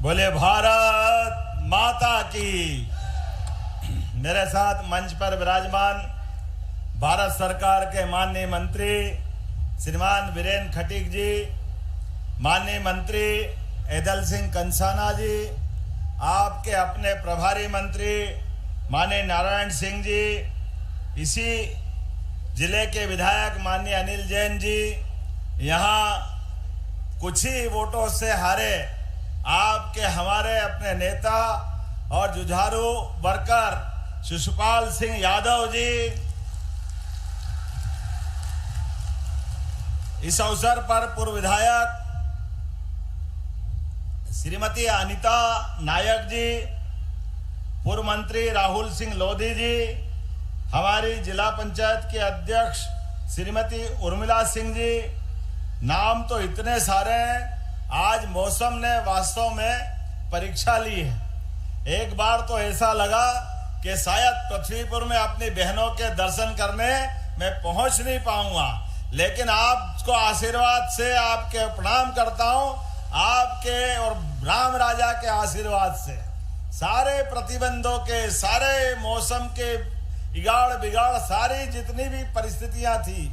बोले भारत माता की। मेरे साथ मंच पर विराजमान भारत सरकार के माननीय मंत्री श्रीमान वीरेंद्र खटीक जी, माननीय मंत्री ऐदल सिंह कंसाना जी, आपके अपने प्रभारी मंत्री माननीय नारायण सिंह जी, इसी जिले के विधायक माननीय अनिल जैन जी, यहाँ कुछ ही वोटों से हारे आपके हमारे अपने नेता और जुझारू वर्कर शिशुपाल सिंह यादव जी, इस अवसर पर पूर्व विधायक श्रीमती अनीता नायक जी, पूर्व मंत्री राहुल सिंह लोधी जी, हमारी जिला पंचायत के अध्यक्ष श्रीमती उर्मिला सिंह जी, नाम तो इतने सारे हैं। आज मौसम ने वास्तव में परीक्षा ली है। एक बार तो ऐसा लगा कि शायद पृथ्वीपुर में अपनी बहनों के दर्शन करने मैं पहुंच नहीं पाऊंगा, लेकिन आपको आशीर्वाद से आपके प्रणाम करता हूं, आपके और राम राजा के आशीर्वाद से सारे प्रतिबंधों के, सारे मौसम के इगाड़ बिगाड़, सारी जितनी भी परिस्थितियां थी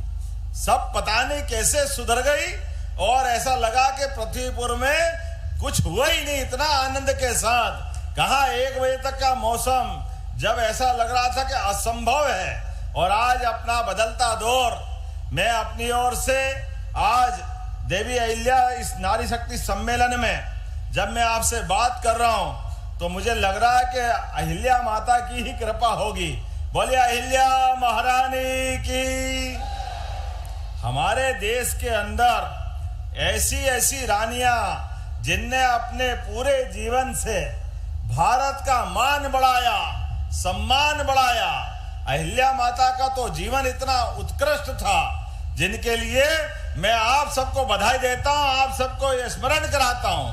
सब पता नहीं कैसे सुधर गई और ऐसा लगा कि पृथ्वीपुर में कुछ हुआ ही नहीं। इतना आनंद के साथ कहा 1 बजे तक का मौसम, जब ऐसा लग रहा था कि असंभव है, और आज अपना बदलता दौर, मैं अपनी ओर से आज देवी अहिल्या इस नारी शक्ति सम्मेलन में जब मैं आपसे बात कर रहा हूं तो मुझे लग रहा है कि अहिल्या माता की ही कृपा होगी। बोलिए अहिल्या महारानी की। हमारे देश के अंदर ऐसी ऐसी रानियां जिनने अपने पूरे जीवन से भारत का मान बढ़ाया, सम्मान बढ़ाया। अहिल्या माता का तो जीवन इतना उत्कृष्ट था, जिनके लिए मैं आप सबको बधाई देता हूं, आप सबको ये स्मरण कराता हूं।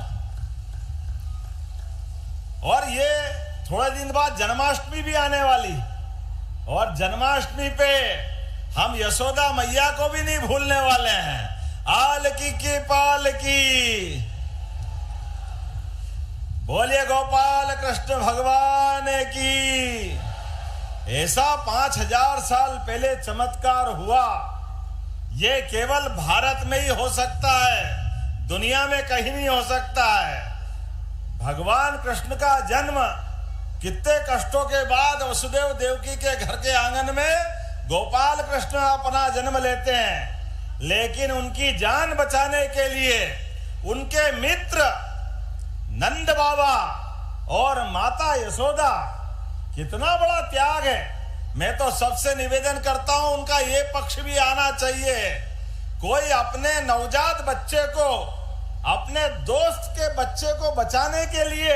और ये थोड़े दिन बाद जन्माष्टमी भी आने वाली, और जन्माष्टमी पे हम यशोदा मैया को भी नहीं भूलने वाले हैं। आलकी की पालकी, बोलिए गोपाल कृष्ण भगवान की। ऐसा 5000 साल पहले चमत्कार हुआ, ये केवल भारत में ही हो सकता है, दुनिया में कहीं नहीं हो सकता है। भगवान कृष्ण का जन्म कितने कष्टों के बाद वसुदेव देवकी के घर के आंगन में गोपाल कृष्ण अपना जन्म लेते हैं, लेकिन उनकी जान बचाने के लिए उनके मित्र नंद बाबा और माता यशोदा, कितना बड़ा त्याग है। मैं तो सबसे निवेदन करता हूं उनका ये पक्ष भी आना चाहिए। कोई अपने नवजात बच्चे को, अपने दोस्त के बच्चे को बचाने के लिए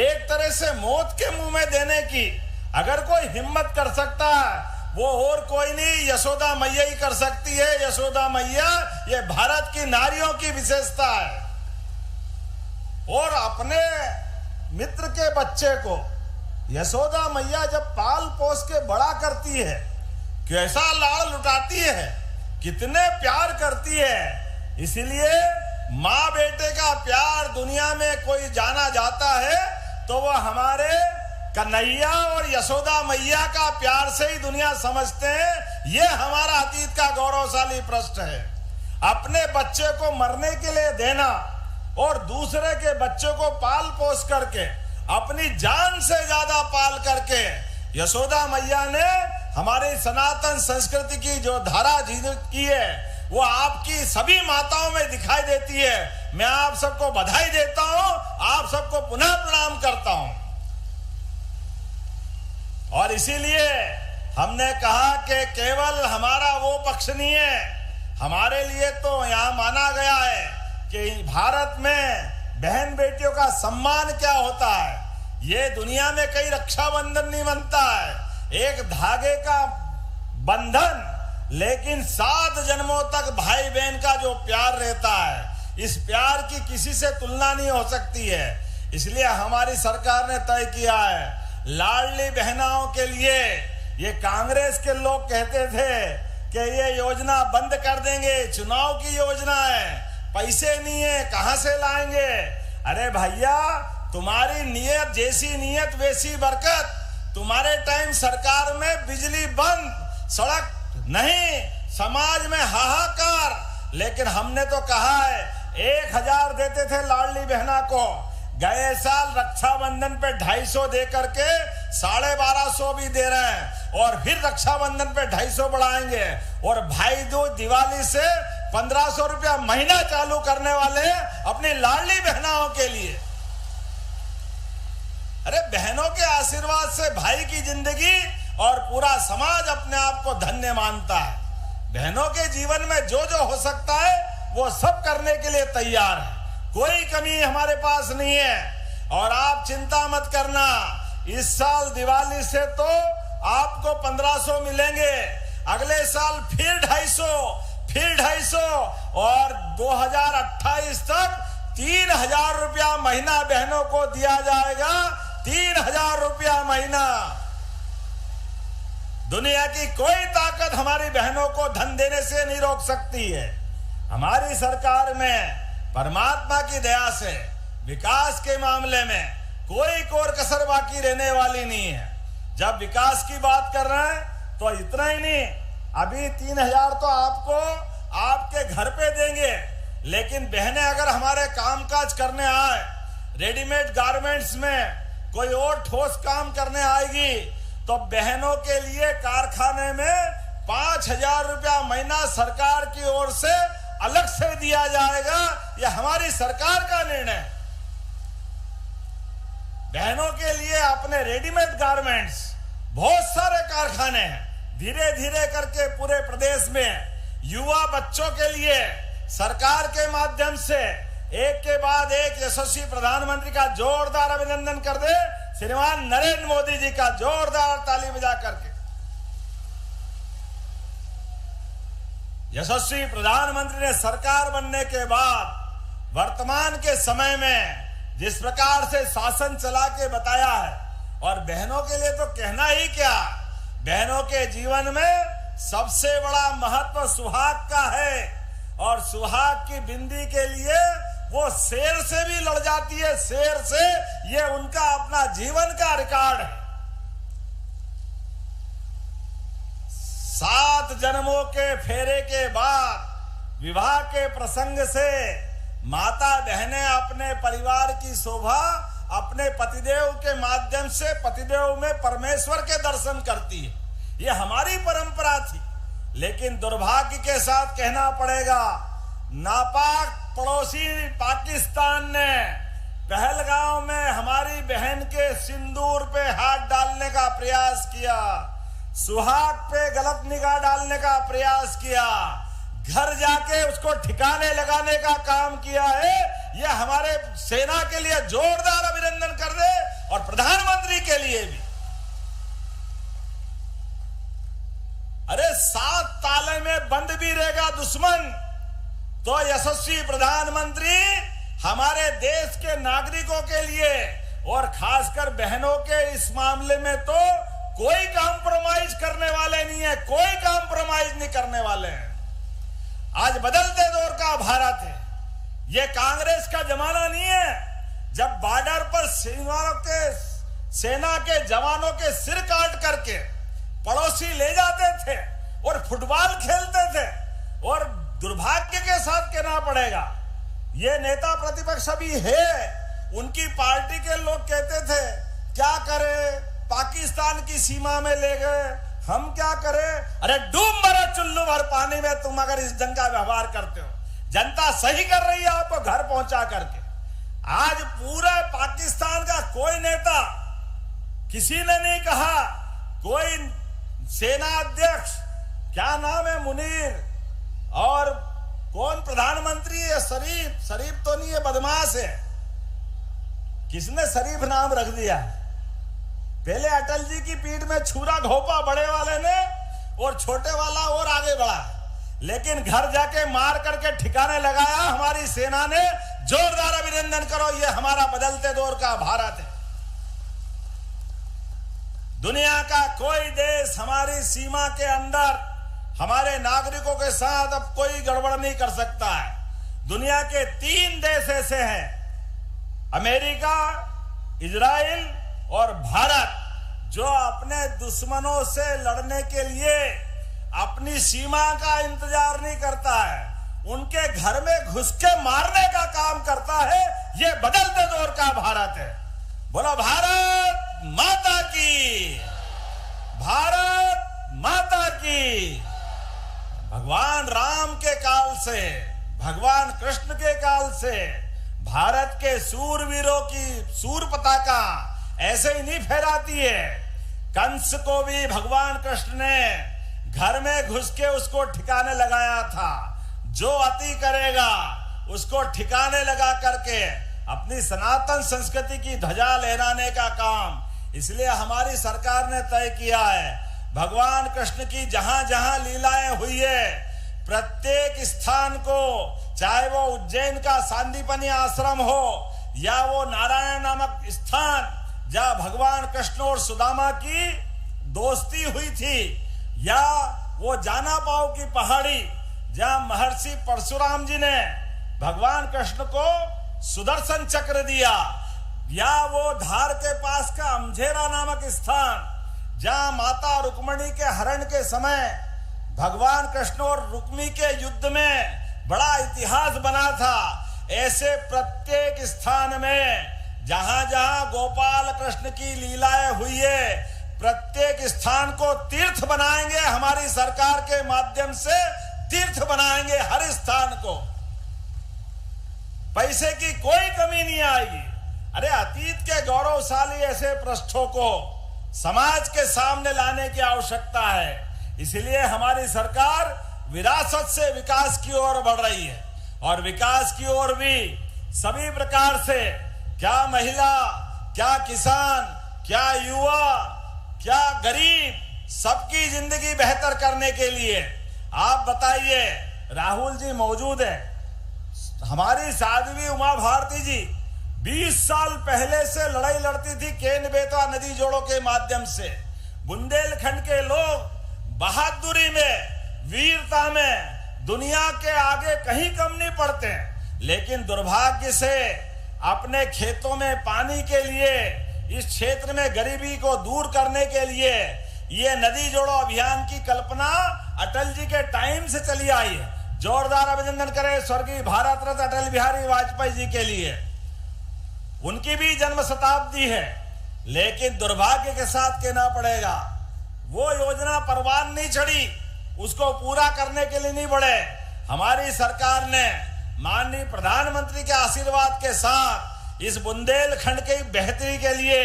एक तरह से मौत के मुंह में देने की अगर कोई हिम्मत कर सकता है, वो और कोई नहीं, यशोदा मैया ही कर सकती है। यशोदा मैया ये भारत की नारियों की विशेषता है। और अपने मित्र के बच्चे को यशोदा मैया जब पाल पोस के बड़ा करती है, कैसा लाड़ लुटाती है, कितने प्यार करती है। इसीलिए माँ बेटे का प्यार दुनिया में कोई जाना जाता है तो वह हमारे कन्हैया और यशोदा मैया का प्यार से ही दुनिया समझते हैं। ये हमारा अतीत का गौरवशाली पृष्ठ है। अपने बच्चे को मरने के लिए देना और दूसरे के बच्चे को पाल पोस करके, अपनी जान से ज्यादा पाल करके, यशोदा मैया ने हमारी सनातन संस्कृति की जो धारा जीवित की है वो आपकी सभी माताओं में दिखाई देती है। मैं आप सबको बधाई देता हूं, आप सबको पुनः प्रणाम करता हूं। और इसीलिए हमने कहा कि केवल हमारा वो पक्ष नहीं है, हमारे लिए तो यहाँ माना गया है कि भारत में बहन बेटियों का सम्मान क्या होता है। ये दुनिया में कई रक्षाबंधन नहीं बनता है, एक धागे का बंधन, लेकिन 7 जन्मों तक भाई बहन का जो प्यार रहता है, इस प्यार की किसी से तुलना नहीं हो सकती है। इसलिए हमारी सरकार ने तय किया है लाडली बहनाओं के लिए। ये कांग्रेस के लोग कहते थे कि ये योजना बंद कर देंगे, चुनाव की योजना है, पैसे नहीं है, कहां से लाएंगे। अरे भैया, तुम्हारी नीयत जैसी नीयत वैसी बरकत। तुम्हारे टाइम सरकार में बिजली बंद, सड़क नहीं, समाज में हाहाकार। लेकिन हमने तो कहा है 1000 देते थे लाडली बहना को, गए साल रक्षाबंधन पे 250 दे करके 1250 भी दे रहे हैं, और फिर रक्षाबंधन पे 250 बढ़ाएंगे, और भाई दूज दिवाली से 1500 रुपया महीना चालू करने वाले हैं अपनी लाडली बहनाओं के लिए। अरे बहनों के आशीर्वाद से भाई की जिंदगी और पूरा समाज अपने आप को धन्य मानता है। बहनों के जीवन में जो जो हो सकता है वो सब करने के लिए तैयार है, कोई कमी हमारे पास नहीं है। और आप चिंता मत करना, इस साल दिवाली से तो आपको 1500 मिलेंगे, अगले साल फिर 250, फिर 250, और 2028 तक 3000 रुपया महीना बहनों को दिया जाएगा। 3000 रुपया महीना। दुनिया की कोई ताकत हमारी बहनों को धन देने से नहीं रोक सकती है। हमारी सरकार में परमात्मा की दया से विकास के मामले में कोई कोर कसर बाकी रहने वाली नहीं है। जब विकास की बात कर रहे हैं तो इतना ही नहीं, अभी 3000 तो आपको आपके घर पे देंगे, लेकिन बहनें अगर हमारे कामकाज करने आए, रेडीमेड गारमेंट्स में कोई और ठोस काम करने आएगी, तो बहनों के लिए कारखाने में 5000 रुपया महीना सरकार की ओर से अलग से दिया जाएगा। यह हमारी सरकार का निर्णय है। बहनों के लिए अपने रेडीमेड गारमेंट्स बहुत सारे कारखाने हैं, धीरे धीरे करके पूरे प्रदेश में युवा बच्चों के लिए सरकार के माध्यम से एक के बाद एक यशस्वी प्रधानमंत्री का जोरदार अभिनंदन कर दे श्रीमान नरेंद्र मोदी जी का, जोरदार ताली बजा करके। यशस्वी प्रधानमंत्री ने सरकार बनने के बाद वर्तमान के समय में जिस प्रकार से शासन चला के बताया है, और बहनों के लिए तो कहना ही क्या, बहनों के जीवन में सबसे बड़ा महत्व सुहाग का है, और सुहाग की बिंदी के लिए वो शेर से भी लड़ जाती है, शेर से। ये उनका अपना जीवन का रिकॉर्ड है। 7 जन्मों के फेरे के बाद विवाह के प्रसंग से माता बहनें अपने परिवार की शोभा अपने पतिदेव के माध्यम से पतिदेव में परमेश्वर के दर्शन करती है। ये हमारी परंपरा थी, लेकिन दुर्भाग्य के साथ कहना पड़ेगा, नापाक पड़ोसी पाकिस्तान ने पहलगांव में हमारी बहन के सिंदूर पे हाथ डालने का प्रयास किया, सुहाग पे गलत निगाह डालने का प्रयास किया, घर जाके उसको ठिकाने लगाने का काम किया है। यह हमारे सेना के लिए जोरदार अभिनंदन कर दे, और प्रधानमंत्री के लिए भी। अरे 7 ताले में बंद भी रहेगा दुश्मन, तो यशस्वी प्रधानमंत्री हमारे देश के नागरिकों के लिए और खासकर बहनों के इस मामले में तो कोई कॉम्प्रोमाइज करने वाले नहीं है, कोई कॉम्प्रोमाइज नहीं करने वाले हैं। आज बदलते दौर का भारत है, ये कांग्रेस का जमाना नहीं है जब बॉर्डर पर सेना के जवानों के सिर काट करके पड़ोसी ले जाते थे और फुटबॉल खेलते थे। और दुर्भाग्य के साथ कहना पड़ेगा, ये नेता प्रतिपक्ष अभी है, उनकी पार्टी के लोग कहते थे क्या करें, पाकिस्तान की सीमा में ले गए, हम क्या करें। अरे डूब मरो चुल्लू भर पानी में तुम अगर इस ढंग का व्यवहार करते हो। जनता सही कर रही है आपको घर पहुंचा करके। आज पूरा पाकिस्तान का कोई नेता, किसी ने नहीं कहा, कोई सेना अध्यक्ष, क्या नाम है, मुनीर, और कौन प्रधानमंत्री है, शरीफ तो नहीं है, बदमाश है। किसने शरीफ नाम रख दिया? पहले अटल जी की पीठ में छुरा घोपा बड़े वाले ने, और छोटे वाला और आगे बढ़ा, लेकिन घर जाके मार करके ठिकाने लगाया हमारी सेना ने। जोरदार अभिनंदन करो, ये हमारा बदलते दौर का भारत है। दुनिया का कोई देश हमारी सीमा के अंदर हमारे नागरिकों के साथ अब कोई गड़बड़ नहीं कर सकता है। दुनिया के 3 देश ऐसे हैं अमेरिका, इजराइल और भारत जो अपने दुश्मनों से लड़ने के लिए अपनी सीमा का इंतजार नहीं करता है, उनके घर में घुस के मारने का काम करता है, ये बदलते दौर का भारत है। बोलो भारत माता की, भारत माता की। भगवान राम के काल से, भगवान कृष्ण के काल से भारत के सूरवीरों की सूर पताका ऐसे ही नहीं फहराती है। कंस को भी भगवान कृष्ण ने घर में घुस के उसको ठिकाने लगाया था। जो अति करेगा उसको ठिकाने लगा करके अपनी सनातन संस्कृति की ध्वजा लहराने का काम इसलिए हमारी सरकार ने तय किया है। भगवान कृष्ण की जहां जहां लीलाएं हुई है, प्रत्येक स्थान को, चाहे वो उज्जैन का सांदीपनि आश्रम हो या वो नारायण नामक स्थान जहां भगवान कृष्ण और सुदामा की दोस्ती हुई थी, या वो जाना पाओ की पहाड़ी जहां महर्षि परशुराम जी ने भगवान कृष्ण को सुदर्शन चक्र दिया, या वो धार के पास का अमझेरा नामक स्थान जहां माता रुक्मिणी के हरण के समय भगवान कृष्ण और रुक्मी के युद्ध में बड़ा इतिहास बना था। ऐसे प्रत्येक स्थान में जहां जहां गोपाल कृष्ण की लीलाएं हुई है, प्रत्येक स्थान को तीर्थ बनाएंगे। हमारी सरकार के माध्यम से तीर्थ बनाएंगे हर स्थान को। पैसे की कोई कमी नहीं आएगी। अरे अतीत के गौरवशाली ऐसे पृष्ठों को समाज के सामने लाने की आवश्यकता है। इसलिए हमारी सरकार विरासत से विकास की ओर बढ़ रही है, और विकास की ओर भी सभी प्रकार से, क्या महिला, क्या किसान, क्या युवा, क्या गरीब, सबकी जिंदगी बेहतर करने के लिए। आप बताइए, राहुल जी मौजूद है, हमारी साध्वी उमा भारती जी 20 साल पहले से लड़ाई लड़ती थी केन बेतवा नदी जोड़ों के माध्यम से। बुंदेलखंड के लोग बहादुरी में, वीरता में दुनिया के आगे कहीं कम नहीं पड़ते हैं, लेकिन दुर्भाग्य से अपने खेतों में पानी के लिए, इस क्षेत्र में गरीबी को दूर करने के लिए ये नदी जोड़ो अभियान की कल्पना अटल जी के टाइम से चली आई है। जोरदार अभिनंदन करें स्वर्गीय भारत रत्न अटल बिहारी वाजपेयी जी के लिए। उनकी भी जन्म शताब्दी है, लेकिन दुर्भाग्य के साथ कहना पड़ेगा वो योजना परवान नहीं चढ़ी, उसको पूरा करने के लिए नहीं बढ़े। हमारी सरकार ने माननीय प्रधानमंत्री के आशीर्वाद के साथ इस बुंदेलखंड की बेहतरी के लिए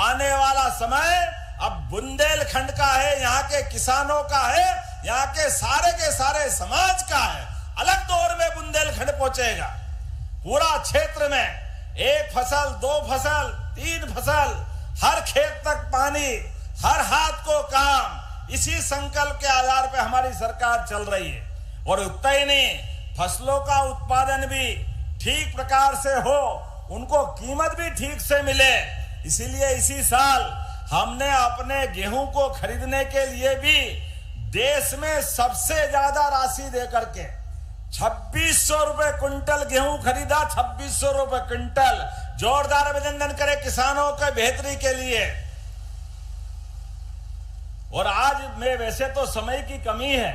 आने वाला समय अब बुंदेलखंड का है, यहाँ के किसानों का है, यहाँ के सारे समाज का है। अलग दौर में बुंदेलखंड पहुंचेगा। पूरा क्षेत्र में 1 फसल, 2 फसल, 3 फसल, हर खेत तक पानी, हर हाथ को काम, इसी संकल्प के आधार पर हमारी सरकार चल रही है। और उतना ही नहीं, फसलों का उत्पादन भी ठीक प्रकार से हो, उनको कीमत भी ठीक से मिले। इसीलिए इसी साल हमने अपने गेहूं को खरीदने के लिए भी देश में सबसे ज्यादा राशि देकर के 2600 रुपए क्विंटल गेहूं खरीदा। 2600 रुपए क्विंटल। जोरदार अभिनंदन करें किसानों के बेहतरी के लिए। और आज में वैसे तो समय की कमी है,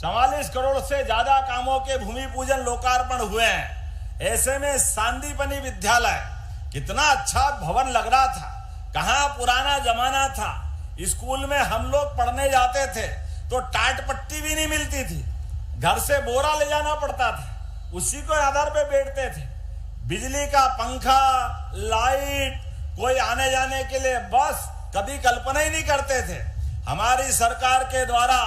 44 करोड़ से ज्यादा कामों के भूमि पूजन लोकार्पण हुए हैं। ऐसे में सांदीपनि विद्यालय कितना अच्छा भवन लग रहा था, कहां पुराना जमाना था। स्कूल में हम लोग पढ़ने जाते थे तो टाट पट्टी भी नहीं मिलती थी, घर से बोरा ले जाना पड़ता था, उसी को आधार पे बैठते थे। बिजली का पंखा, लाइट, कोई आने जाने के लिए बस कभी कल्पना ही नहीं करते थे। हमारी सरकार के द्वारा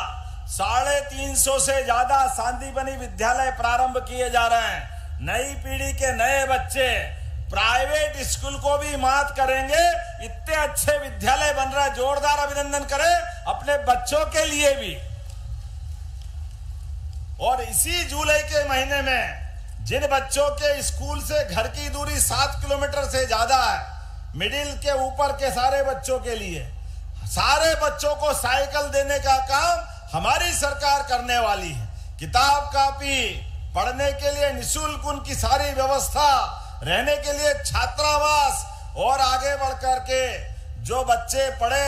350 से ज्यादा सांदीपनि विद्यालय प्रारंभ किए जा रहे हैं। नई पीढ़ी के नए बच्चे प्राइवेट स्कूल को भी मात करेंगे, इतने अच्छे विद्यालय बन रहा है। जोरदार अभिनंदन करें अपने बच्चों के लिए भी। और इसी जुलाई के महीने में जिन बच्चों के स्कूल से घर की दूरी 7 किलोमीटर से ज्यादा है, मिडिल के ऊपर के सारे बच्चों के लिए, सारे बच्चों को साइकिल देने का काम हमारी सरकार करने वाली है। किताब कापी, पढ़ने के लिए निःशुल्क उनकी सारी व्यवस्था रहने के लिए छात्रावास, और आगे बढ़ करके जो बच्चे पढ़े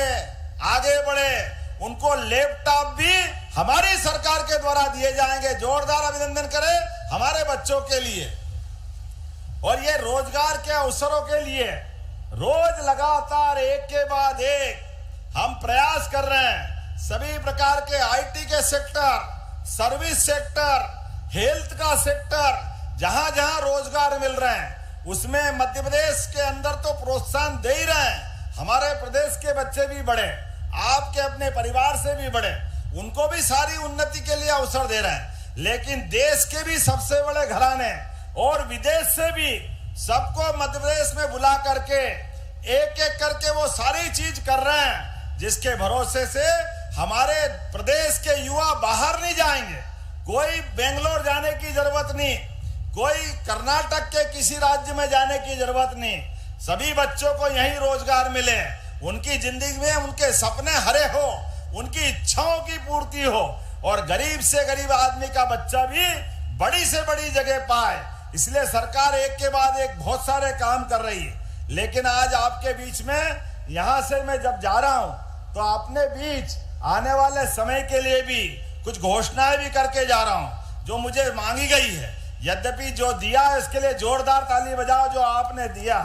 आगे बढ़े उनको लैपटॉप भी हमारी सरकार के द्वारा दिए जाएंगे। जोरदार अभिनंदन करें हमारे बच्चों के लिए। और ये रोजगार के अवसरों के लिए रोज लगातार एक के बाद एक हम प्रयास कर रहे हैं। सभी प्रकार के आईटी के सेक्टर, सर्विस सेक्टर, हेल्थ का सेक्टर, जहां जहां रोजगार मिल रहे हैं उसमें मध्य प्रदेश के अंदर तो प्रोत्साहन दे ही रहे हैं। हमारे प्रदेश के बच्चे भी बढ़े, आपके अपने परिवार से भी बढ़े, उनको भी सारी उन्नति के लिए अवसर दे रहे हैं। लेकिन देश के भी सबसे बड़े घराने और विदेश से भी सबको मध्य प्रदेश में बुला करके एक एक करके वो सारी चीज कर रहे हैं, जिसके भरोसे से हमारे प्रदेश के युवा बाहर नहीं जाएंगे। कोई बेंगलोर जाने की जरूरत नहीं, कोई कर्नाटक के किसी राज्य में जाने की जरूरत नहीं। सभी बच्चों को यही रोजगार मिले, उनकी जिंदगी में उनके सपने हरे हो, उनकी इच्छाओं की पूर्ति हो, और गरीब से गरीब आदमी का बच्चा भी बड़ी से बड़ी जगह पाए। इसलिए सरकार एक के बाद एक बहुत सारे काम कर रही है। लेकिन आज आपके बीच में यहां से मैं जब जा रहा हूं तो अपने बीच आने वाले समय के लिए भी कुछ घोषणाएं भी करके जा रहा हूं जो मुझे मांगी गई है। यद्यपि जो दिया है इसके लिए जोरदार ताली बजाओ जो आपने दिया।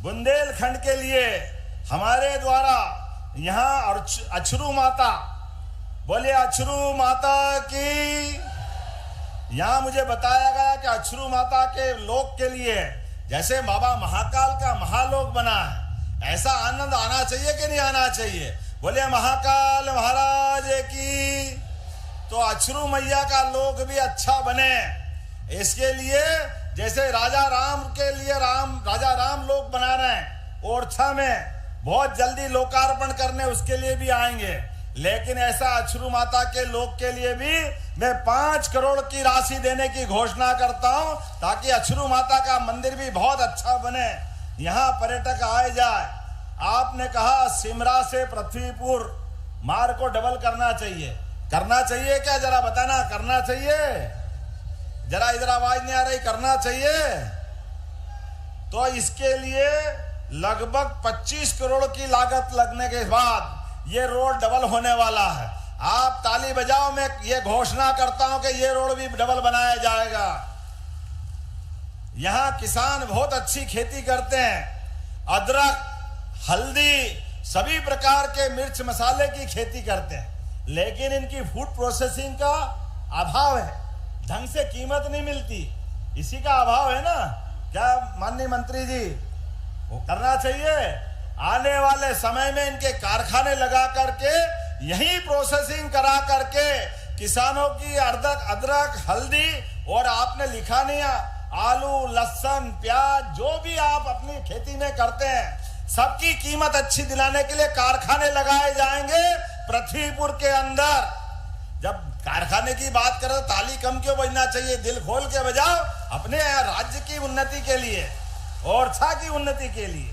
बुंदेलखंड के लिए हमारे द्वारा यहां अछरू माता, बोले अछरू माता की। यहां मुझे बताया गया कि अछरू माता के लोक के लिए जैसे बाबा महाकाल का महालोक बना है, ऐसा आनंद आना चाहिए कि नहीं आना चाहिए? बोले महाकाल महाराज की। तो अछरू मैया का लोक भी अच्छा बने, इसके लिए जैसे राजा राम के लिए राजा राम लोक बना रहे हैं ओरछा में, बहुत जल्दी लोकार्पण करने उसके लिए भी आएंगे। लेकिन ऐसा अछरू माता के लोक के लिए भी मैं 5 करोड़ की राशि देने की घोषणा करता हूं, ताकि अछरू माता का मंदिर भी बहुत अच्छा बने, यहां पर्यटक आए जाए। आपने कहा सिमरा से पृथ्वीपुर मार्ग को डबल करना चाहिए, करना चाहिए क्या? जरा बताना, करना चाहिए? जरा इधर आवाज नहीं आ रही, करना चाहिए? तो इसके लिए लगभग 25 करोड़ की लागत लगने के बाद ये रोड डबल होने वाला है। आप ताली बजाओ, मैं ये घोषणा करता हूं कि ये रोड भी डबल बनाया जाएगा। यहां किसान बहुत अच्छी खेती करते हैं, अदरक, हल्दी, सभी प्रकार के मिर्च मसाले की खेती करते हैं, लेकिन इनकी फूड प्रोसेसिंग का अभाव है, ढंग से कीमत नहीं मिलती, इसी का अभाव है ना। क्या माननीय मंत्री जी, वो करना चाहिए। आने वाले समय में इनके कारखाने लगा करके यही प्रोसेसिंग करा करके किसानों की अदरक, हल्दी, और आपने लिखा नहीं आलू, लहसुन, प्याज, जो भी आप अपनी खेती में करते हैं सबकी कीमत अच्छी दिलाने के लिए कारखाने लगाए जाएंगे पृथ्वीपुर के अंदर। जब कारखाने की बात करें तो ताली कम क्यों बजना चाहिए, दिल खोल के बजाओ, अपने राज्य की उन्नति के लिए, ओरछा की उन्नति के लिए।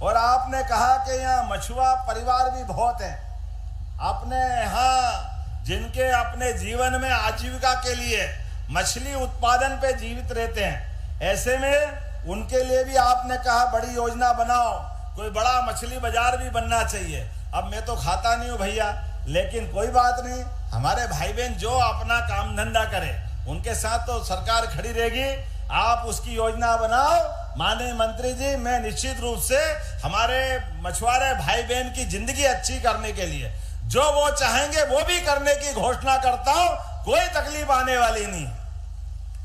और आपने कहा कि यहाँ मछुआ परिवार भी बहुत हैं, अपने यहाँ जिनके अपने जीवन में आजीविका के लिए मछली उत्पादन पे जीवित रहते हैं, ऐसे में उनके लिए भी आपने कहा बड़ी योजना बनाओ, कोई बड़ा मछली बाजार भी बनना चाहिए। अब मैं तो खाता नहीं हूँ भैया, लेकिन कोई बात नहीं, हमारे भाई बहन जो अपना काम धंधा करे उनके साथ तो सरकार खड़ी रहेगी। आप उसकी योजना बनाओ माननीय मंत्री जी। मैं निश्चित रूप से हमारे मछुआरे भाई बहन की जिंदगी अच्छी करने के लिए जो वो चाहेंगे वो भी करने की घोषणा करता हूं, कोई तकलीफ आने वाली नहीं।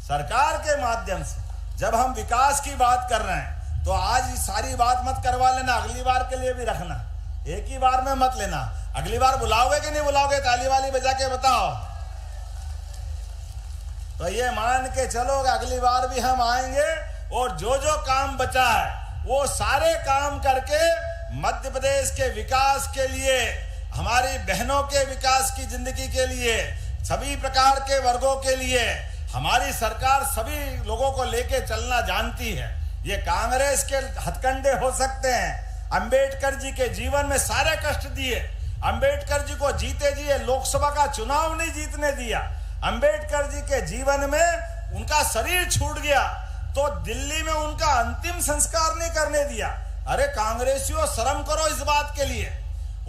सरकार के माध्यम से जब हम विकास की बात कर रहे हैं तो आज सारी बात मत करवा लेना, अगली बार के लिए भी रखना, एक ही बार में मत लेना। अगली बार बुलाओगे कि नहीं बुलाओगे? ताली वाली बजा के बताओ। तो ये मान के चलो अगली बार भी हम आएंगे और जो जो काम बचा है वो सारे काम करके मध्य प्रदेश के विकास के लिए, हमारी बहनों के विकास की जिंदगी के लिए, सभी प्रकार के वर्गों के लिए हमारी सरकार सभी लोगों को लेके चलना जानती है। ये कांग्रेस के हथकंडे हो सकते हैं, अंबेडकर जी के जीवन में सारे कष्ट दिए, अंबेडकर जी को जीते जी लोकसभा का चुनाव नहीं जीतने दिया, अंबेडकर जी के जीवन में उनका शरीर छूट गया तो दिल्ली में उनका अंतिम संस्कार नहीं करने दिया। अरे कांग्रेसियों, शर्म करो इस बात के लिए।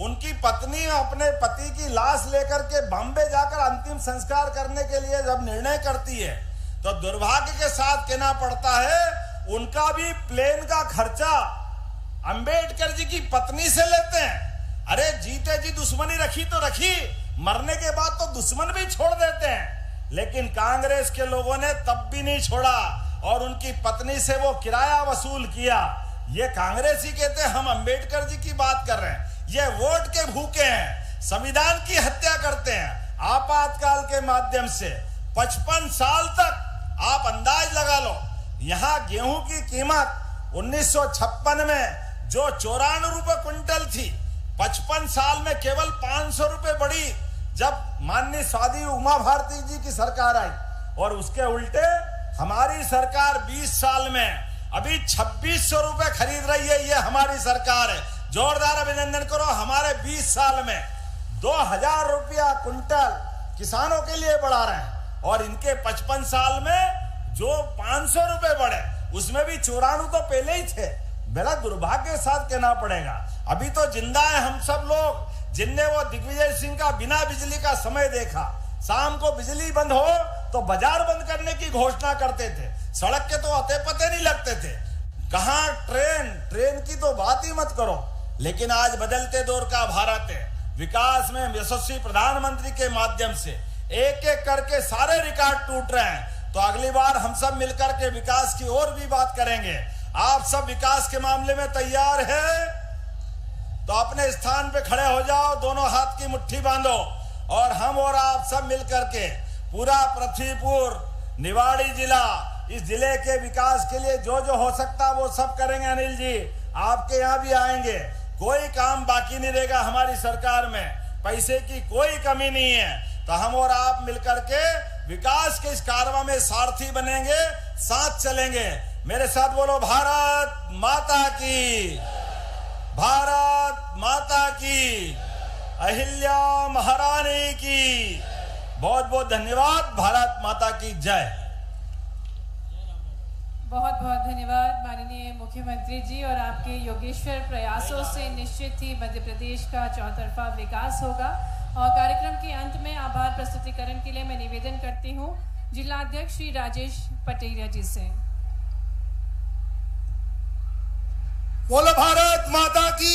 उनकी पत्नी अपने पति की लाश लेकर के बॉम्बे जाकर अंतिम संस्कार करने के लिए जब निर्णय करती है तो दुर्भाग्य के साथ कहना पड़ता है उनका भी प्लेन का खर्चा अंबेडकर जी की पत्नी से लेते हैं। अरे जीते जी दुश्मनी रखी तो रखी, मरने के बाद तो दुश्मन भी छोड़ देते हैं। लेकिन कांग्रेस के लोगों ने तब भी नहीं छोड़ा और उनकी पत्नी से वो किराया वसूल किया। ये कांग्रेस ही कहते हैं हम अंबेडकर जी की बात कर रहे हैं। ये वोट के भूखे हैं, संविधान की हत्या करते हैं आपातकाल के माध्यम से। 55 साल तक आप अंदाज लगा लो, यहां गेहूं की कीमत 1956 में जो 94 रुपए क्विंटल थी, 55 साल में केवल 500 रुपए बढ़ी जब माननीय साध्वी उमा भारती जी की सरकार आई। और उसके उल्टे हमारी सरकार 20 साल में अभी 2600 रुपए खरीद रही है। ये हमारी सरकार है, जोरदार अभिनंदन करो। हमारे 20 साल में 2000 रुपया क्विंटल किसानों के लिए बढ़ा रहे हैं और इनके 55 साल में जो 500 रुपए बढ़े उसमें भी 94 तो पहले ही थे। बड़ा दुर्भाग्य के साथ कहना पड़ेगा। अभी तो जिंदा है हम सब लोग जिनने वो दिग्विजय सिंह का बिना बिजली का समय देखा। शाम को बिजली बंद हो तो बाजार बंद करने की घोषणा करते थे, सड़क के तो अते पते नहीं लगते थे। कहां ट्रेन की तो बात ही मत करो। लेकिन आज बदलते दौर का भारत है, विकास में यशस्वी प्रधानमंत्री के माध्यम से एक एक करके सारे रिकॉर्ड टूट रहे हैं। तो अगली बार हम सब मिलकर के विकास की और भी बात करेंगे। आप सब विकास के मामले में तैयार है तो अपने स्थान पे खड़े हो जाओ, दोनों हाथ की मुट्ठी बांधो और हम और आप सब मिलकर के पूरा पृथ्वीपुर, निवाड़ी जिला, इस जिले के विकास के लिए जो जो हो सकता वो सब करेंगे। अनिल जी आपके यहाँ भी आएंगे, कोई काम बाकी नहीं रहेगा। हमारी सरकार में पैसे की कोई कमी नहीं है। तो हम और आप मिलकर के विकास के इस कारवां में सारथी बनेंगे, साथ चलेंगे। मेरे साथ बोलो भारत माता की, भारत माता की, अहिल्या महारानी की। बहुत बहुत धन्यवाद। भारत माता की जय। बहुत बहुत धन्यवाद माननीय मुख्यमंत्री जी। और आपके योगेश्वर प्रयासों से निश्चित ही मध्य प्रदेश का चौतरफा विकास होगा। और कार्यक्रम के अंत में आभार प्रस्तुतिकरण के लिए मैं निवेदन करती हूँ जिला अध्यक्ष श्री राजेश पटेरिया जी से। बोलो भारत माता की।